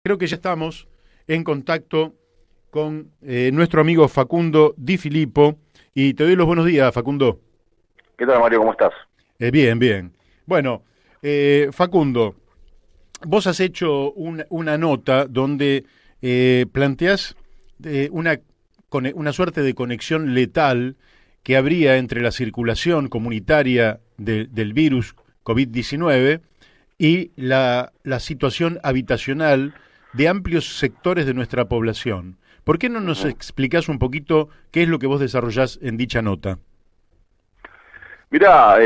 Creo que ya estamos en contacto con nuestro amigo Facundo Di Filippo y te doy los buenos días, Facundo. ¿Qué tal, Mario? ¿Cómo estás? Bien, bien. Bueno, Facundo, vos has hecho una nota donde planteás una suerte de conexión letal que habría entre la circulación comunitaria del virus COVID-19 y la situación habitacional de amplios sectores de nuestra población. ¿Por qué no nos Ujú. explicás un poquito qué es lo que vos desarrollás en dicha nota? Mirá,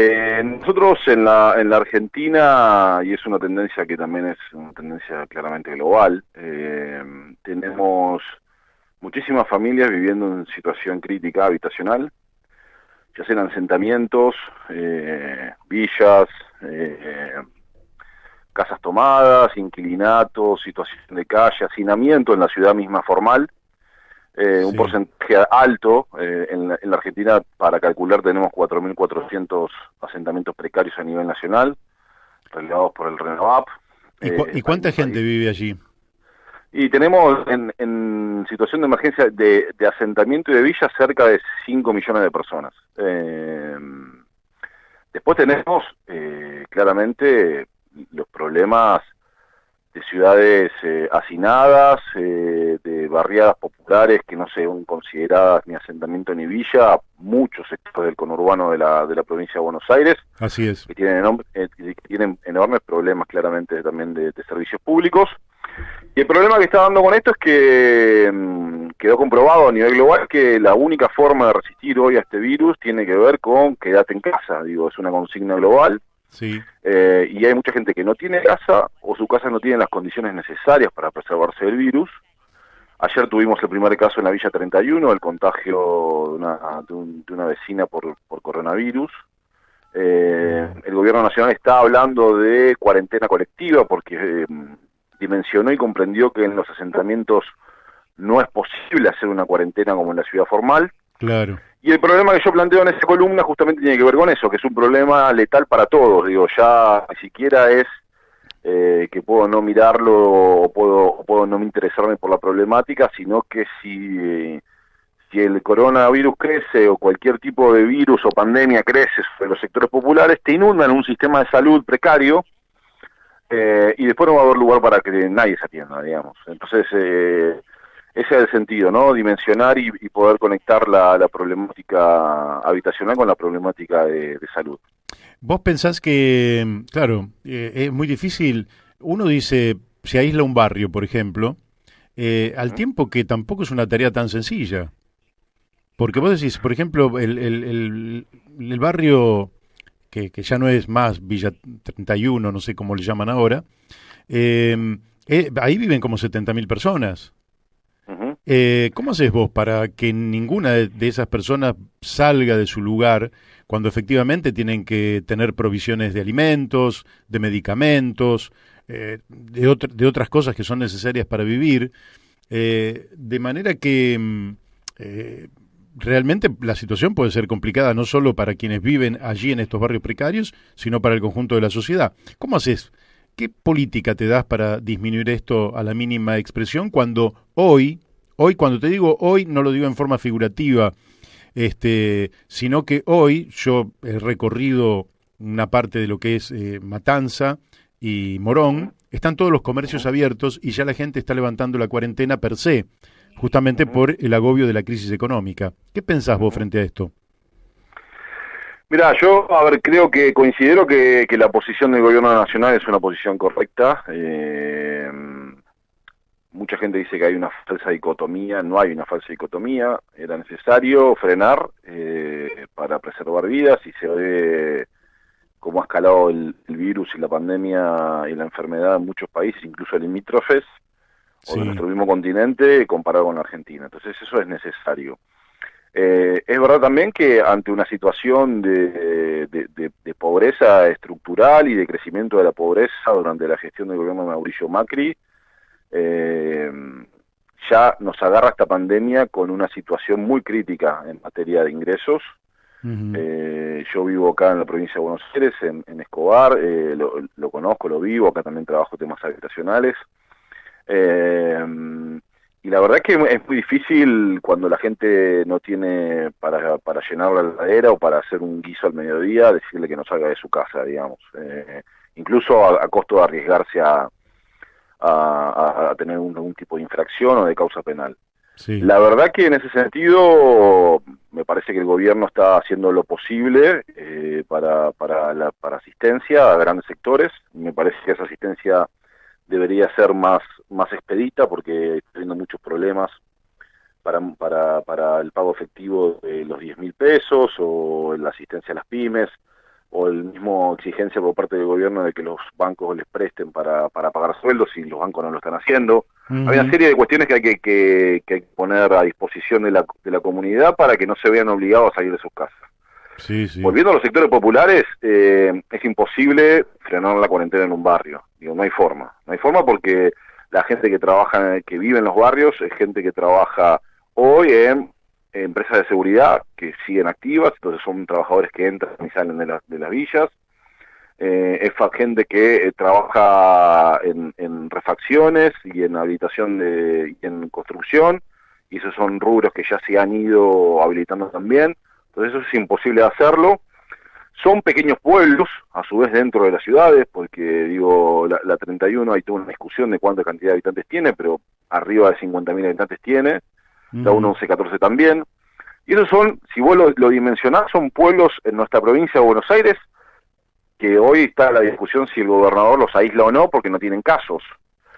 nosotros en la Argentina, y es una tendencia que también es una tendencia claramente global, tenemos muchísimas familias viviendo en situación crítica habitacional, ya sean asentamientos, villas, eh, casas tomadas, inquilinatos, situación de calle, hacinamiento en la ciudad misma formal. Un Sí. porcentaje alto. En la Argentina, para calcular, tenemos 4.400 asentamientos precarios a nivel nacional, relevados por el RENOVAP, ¿Y país cuánta del gente país. vive allí? Y tenemos en situación de emergencia de asentamiento y de villa cerca de 5 millones de personas. Después tenemos claramente los problemas de ciudades hacinadas, de barriadas populares que no son consideradas ni asentamiento ni villa, muchos sectores del conurbano de la provincia de Buenos Aires, Así es. que tienen enormes problemas claramente también de servicios públicos. Y el problema que está dando con esto es que quedó comprobado a nivel global que la única forma de resistir hoy a este virus tiene que ver con quédate en casa. Digo, es una consigna global. Sí. Y hay mucha gente que no tiene casa o su casa no tiene las condiciones necesarias para preservarse del virus. Ayer tuvimos el primer caso en la Villa 31, el contagio de una vecina por coronavirus. El gobierno nacional está hablando de cuarentena colectiva porque dimensionó y comprendió que en los asentamientos no es posible hacer una cuarentena como en la ciudad formal. Claro. Y el problema que yo planteo en esa columna justamente tiene que ver con eso, que es un problema letal para todos. Digo, ya ni siquiera es que puedo no mirarlo o puedo no interesarme por la problemática, sino que si el coronavirus crece o cualquier tipo de virus o pandemia crece sobre los sectores populares, te inundan un sistema de salud precario, y después no va a haber lugar para que nadie se atienda, digamos. Entonces, ese es el sentido, ¿no? Dimensionar y poder conectar la problemática habitacional con la problemática de salud. Vos pensás que, claro, es muy difícil. Uno dice, se aísla un barrio, por ejemplo, al ¿Mm? tiempo que tampoco es una tarea tan sencilla. Porque vos decís, por ejemplo, el barrio que ya no es más Villa 31, no sé cómo le llaman ahora, ahí viven como 70.000 personas. Ujú. ¿Cómo haces vos para que ninguna de esas personas salga de su lugar cuando efectivamente tienen que tener provisiones de alimentos, de medicamentos, de otras cosas que son necesarias para vivir? De manera que eh, realmente la situación puede ser complicada no solo para quienes viven allí en estos barrios precarios, sino para el conjunto de la sociedad. ¿Cómo haces? ¿Qué política te das para disminuir esto a la mínima expresión cuando hoy cuando te digo hoy no lo digo en forma figurativa, sino que hoy yo he recorrido una parte de lo que es Matanza y Ujú. Morón, están todos los comercios Ujú. abiertos y ya la gente está levantando la cuarentena per se, justamente Ujú. por el agobio de la crisis económica. ¿Qué pensás vos Ujú. frente a esto? Mira, yo, a ver, creo que considero que la posición del gobierno nacional es una posición correcta. Mucha gente dice que hay una falsa dicotomía, no hay una falsa dicotomía, era necesario frenar para preservar vidas y se ve cómo ha escalado el virus y la pandemia y la enfermedad en muchos países, incluso limítrofes, o de Sí. nuestro mismo continente comparado con la Argentina. Entonces eso es necesario. Es verdad también que ante una situación de pobreza estructural y de crecimiento de la pobreza durante la gestión del gobierno de Mauricio Macri, eh, ya nos agarra esta pandemia con una situación muy crítica en materia de ingresos. Ujú. Yo vivo acá en la provincia de Buenos Aires, en Escobar, lo conozco, lo vivo, acá también trabajo temas habitacionales. Eh, y la verdad es que es muy difícil cuando la gente no tiene para llenar la heladera o para hacer un guiso al mediodía, decirle que no salga de su casa, digamos. Incluso a costo de arriesgarse a tener un tipo de infracción o de causa penal. Sí. La verdad que en ese sentido me parece que el gobierno está haciendo lo posible para asistencia a grandes sectores. Me parece que esa asistencia debería ser más expedita porque está teniendo muchos problemas para el pago efectivo de los 10.000 pesos o la asistencia a las pymes o el mismo exigencia por parte del gobierno de que los bancos les presten para pagar sueldos y los bancos no lo están haciendo. Hay una Ujú. serie de cuestiones que hay que poner a disposición de la comunidad para que no se vean obligados a salir de sus casas. Sí, sí. Volviendo a los sectores populares, es imposible frenar la cuarentena en un barrio. Digo, no hay forma. No hay forma porque la gente que trabaja, que vive en los barrios, es gente que trabaja hoy en empresas de seguridad que siguen activas, entonces son trabajadores que entran y salen de las villas. Es gente que trabaja en refacciones y en habilitación y en construcción, y esos son rubros que ya se han ido habilitando también. Entonces eso es imposible de hacerlo. Son pequeños pueblos, a su vez dentro de las ciudades, porque digo, la 31 hay toda una discusión de cuánta cantidad de habitantes tiene, pero arriba de 50.000 habitantes tiene, la Ujú. 1114 también. Y esos son, si vos lo dimensionás, son pueblos en nuestra provincia de Buenos Aires, que hoy está la discusión si el gobernador los aísla o no, porque no tienen casos.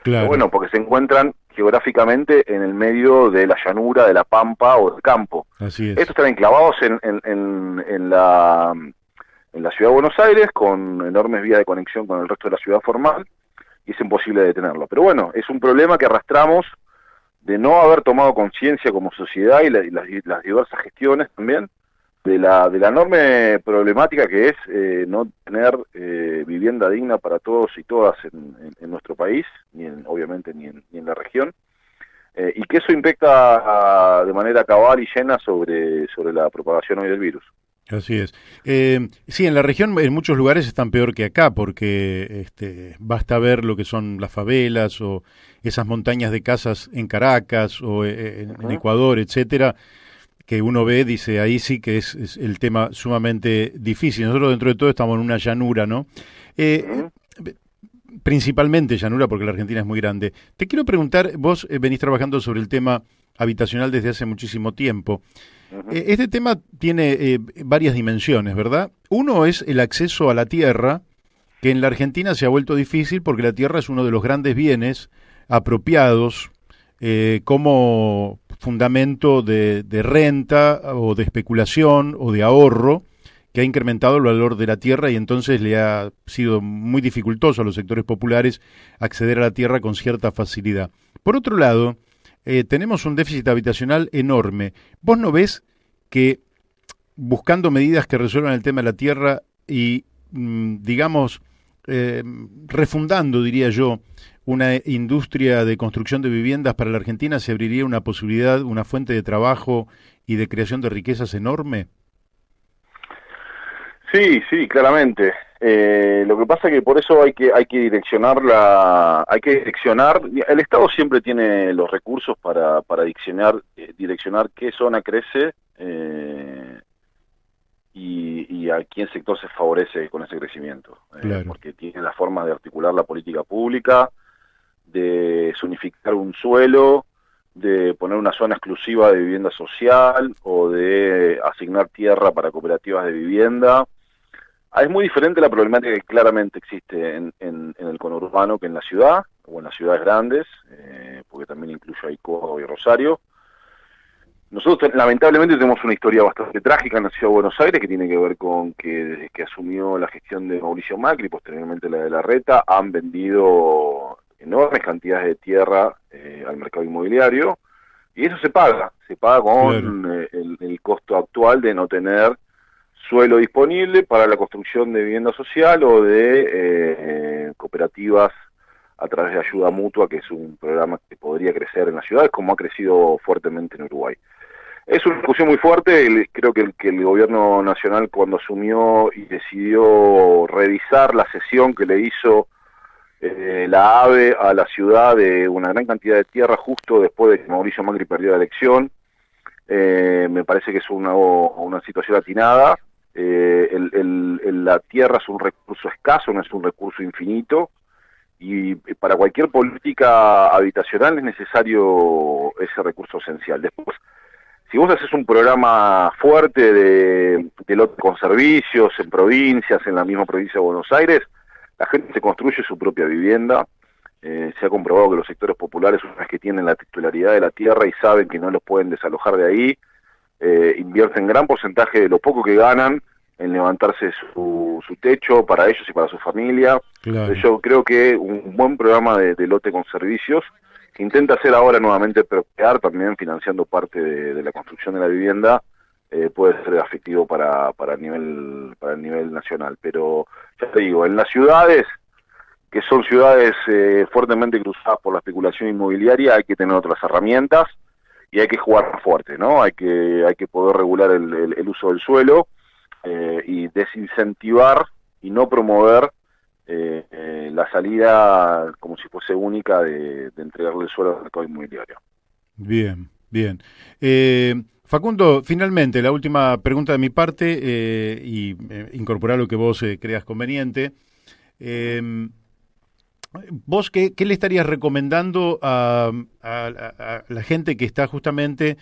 Pero Claro, bueno, porque se encuentran geográficamente en el medio de la llanura, de la pampa o del campo. así Estos es. están enclavados en la ciudad de Buenos Aires, con enormes vías de conexión con el resto de la ciudad formal, y es imposible detenerlo. Pero bueno, es un problema que arrastramos de no haber tomado conciencia como sociedad y las diversas gestiones también de la enorme problemática que es no tener vivienda digna para todos y todas en nuestro país, obviamente ni en la región, y que eso impacta de manera cabal y llena sobre la propagación hoy del virus. Así es. Sí, en la región, en muchos lugares están peor que acá, porque basta ver lo que son las favelas o esas montañas de casas en Caracas o en Ujú, Ecuador, etcétera, que uno ve, dice, ahí sí que es el tema sumamente difícil. Nosotros dentro de todo estamos en una llanura, ¿no? Eh, ujú, Principalmente llanura, porque la Argentina es muy grande. Te quiero preguntar, vos venís trabajando sobre el tema habitacional desde hace muchísimo tiempo. ujú. Este tema tiene varias dimensiones, ¿verdad? Uno es el acceso a la tierra, que en la Argentina se ha vuelto difícil porque la tierra es uno de los grandes bienes apropiados como fundamento de renta o de especulación o de ahorro que ha incrementado el valor de la tierra y entonces le ha sido muy dificultoso a los sectores populares acceder a la tierra con cierta facilidad. Por otro lado, tenemos un déficit habitacional enorme. ¿Vos no ves que buscando medidas que resuelvan el tema de la tierra y, digamos, eh, refundando, diría yo, una industria de construcción de viviendas para la Argentina, se abriría una posibilidad, una fuente de trabajo y de creación de riquezas enorme? Sí, sí, claramente. Lo que pasa es que por eso hay que direccionar. El Estado siempre tiene los recursos para direccionar qué zona crece y a quién sector se favorece con ese crecimiento, Claro. porque tiene la forma de articular la política pública, de zonificar un suelo, de poner una zona exclusiva de vivienda social o de asignar tierra para cooperativas de vivienda. Es muy diferente la problemática que claramente existe en el conurbano que en la ciudad, o en las ciudades grandes, porque también incluye ahí Córdoba y Rosario. Nosotros lamentablemente tenemos una historia bastante trágica en la ciudad de Buenos Aires que tiene que ver con que desde que asumió la gestión de Mauricio Macri, posteriormente la de Larreta, han vendido enormes cantidades de tierra al mercado inmobiliario y eso se paga Claro. con el costo actual de no tener suelo disponible para la construcción de vivienda social o de cooperativas a través de ayuda mutua, que es un programa que podría crecer en las ciudades como ha crecido fuertemente en Uruguay. Es una discusión muy fuerte, creo que el gobierno nacional cuando asumió y decidió revisar la cesión que le hizo la AVE a la ciudad de una gran cantidad de tierra justo después de que Mauricio Macri perdió la elección. Me parece que es una situación atinada. La tierra es un recurso escaso, no es un recurso infinito, y para cualquier política habitacional es necesario ese recurso esencial. Después, si vos haces un programa fuerte de lote con servicios en provincias, en la misma provincia de Buenos Aires, la gente se construye su propia vivienda. Se ha comprobado que los sectores populares, una vez que tienen la titularidad de la tierra y saben que no los pueden desalojar de ahí, invierten gran porcentaje de lo poco que ganan en levantarse su techo para ellos y para su familia. Claro. Yo creo que un buen programa de lote con servicios, que intenta hacer ahora nuevamente Procrear, también financiando parte de la construcción de la vivienda, puede ser efectivo para el nivel nacional. Pero ya te digo, en las ciudades, que son ciudades fuertemente cruzadas por la especulación inmobiliaria, hay que tener otras herramientas y hay que jugar más fuerte, ¿no? Hay que poder regular el uso del suelo y desincentivar y no promover la salida como si fuese única de entregarle el suelo al mercado inmobiliario. Bien, bien. Facundo, finalmente, la última pregunta de mi parte y incorporar lo que vos creas conveniente. ¿Vos qué le estarías recomendando a la gente que está justamente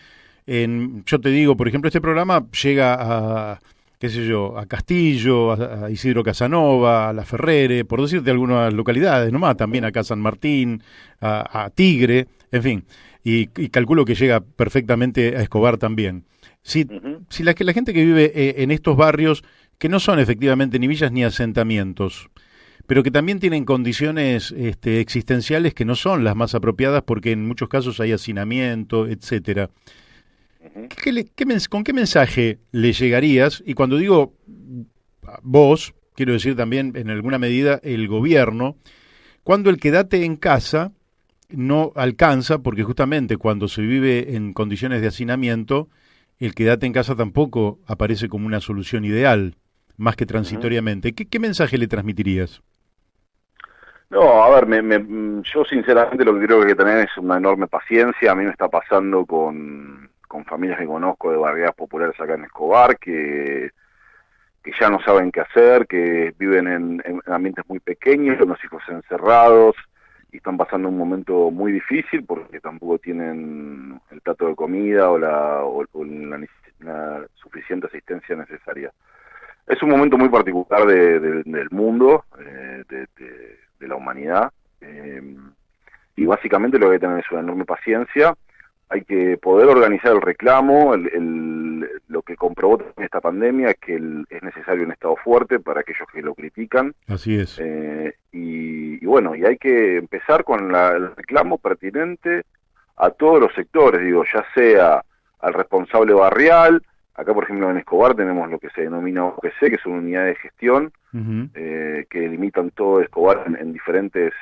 yo te digo, por ejemplo, este programa llega a, qué sé yo, a Castillo, a Isidro Casanova, a La Ferrere, por decirte algunas localidades nomás, también acá a San Martín, a Tigre, en fin, y calculo que llega perfectamente a Escobar también. Si la gente que vive en estos barrios, que no son efectivamente ni villas ni asentamientos, pero que también tienen condiciones existenciales que no son las más apropiadas porque en muchos casos hay hacinamiento, etcétera. ¿Con qué mensaje le llegarías? Y cuando digo vos, quiero decir también en alguna medida el gobierno, cuando el quédate en casa no alcanza, porque justamente cuando se vive en condiciones de hacinamiento, el quédate en casa tampoco aparece como una solución ideal, más que transitoriamente. ¿Qué mensaje le transmitirías? No, a ver, yo sinceramente lo que creo que hay que tener es una enorme paciencia. A mí me está pasando con familias que conozco de barriadas populares acá en Escobar, que ya no saben qué hacer, que viven en ambientes muy pequeños, con los hijos encerrados, y están pasando un momento muy difícil porque tampoco tienen el plato de comida o la suficiente asistencia necesaria. Es un momento muy particular del mundo, de la humanidad, y básicamente lo que hay que tener es una enorme paciencia. Hay que poder organizar el reclamo. Lo que comprobó también esta pandemia es que es necesario un Estado fuerte para aquellos que lo critican. Así es. Y bueno, y hay que empezar con el reclamo pertinente a todos los sectores, digo, ya sea al responsable barrial. Acá, por ejemplo, en Escobar tenemos lo que se denomina OGC, que son unidades de gestión, que delimitan todo Escobar en diferentes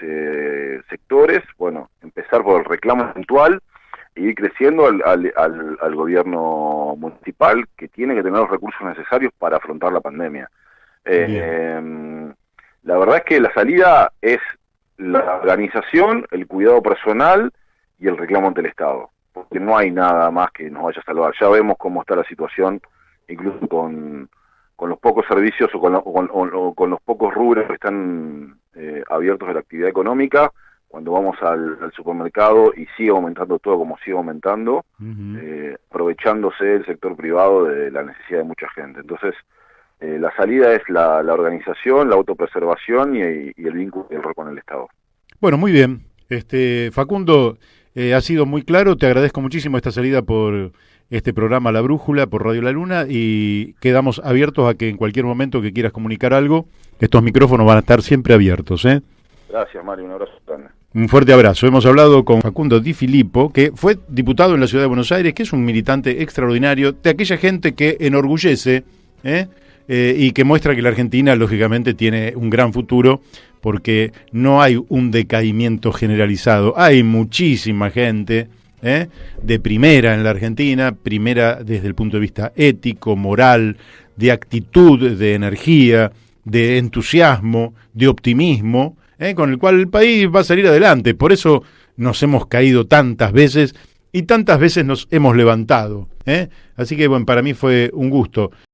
sectores. Bueno, empezar por el reclamo puntual e ir creciendo al gobierno municipal, que tiene que tener los recursos necesarios para afrontar la pandemia. La verdad es que la salida es la organización, el cuidado personal y el reclamo ante el Estado, porque no hay nada más que nos vaya a salvar. Ya vemos cómo está la situación, incluso con los pocos servicios o con los pocos rubros que están abiertos de la actividad económica. Cuando vamos al supermercado y sigue aumentando todo como sigue aumentando, aprovechándose el sector privado de la necesidad de mucha gente. Entonces, la salida es la organización, la autopreservación y el vínculo y el rol con el Estado. Bueno, muy bien. Facundo, ha sido muy claro, te agradezco muchísimo esta salida por este programa La Brújula, por Radio La Luna, y quedamos abiertos a que en cualquier momento que quieras comunicar algo, estos micrófonos van a estar siempre abiertos, ¿eh? Gracias, Mario, un abrazo grande. Un fuerte abrazo. Hemos hablado con Facundo Di Filippo, que fue diputado en la Ciudad de Buenos Aires, que es un militante extraordinario, de aquella gente que enorgullece, y que muestra que la Argentina, lógicamente, tiene un gran futuro, porque no hay un decaimiento generalizado. Hay muchísima gente de primera en la Argentina, primera desde el punto de vista ético, moral, de actitud, de energía, de entusiasmo, de optimismo, con el cual el país va a salir adelante. Por eso nos hemos caído tantas veces y tantas veces nos hemos levantado. Así que bueno, para mí fue un gusto.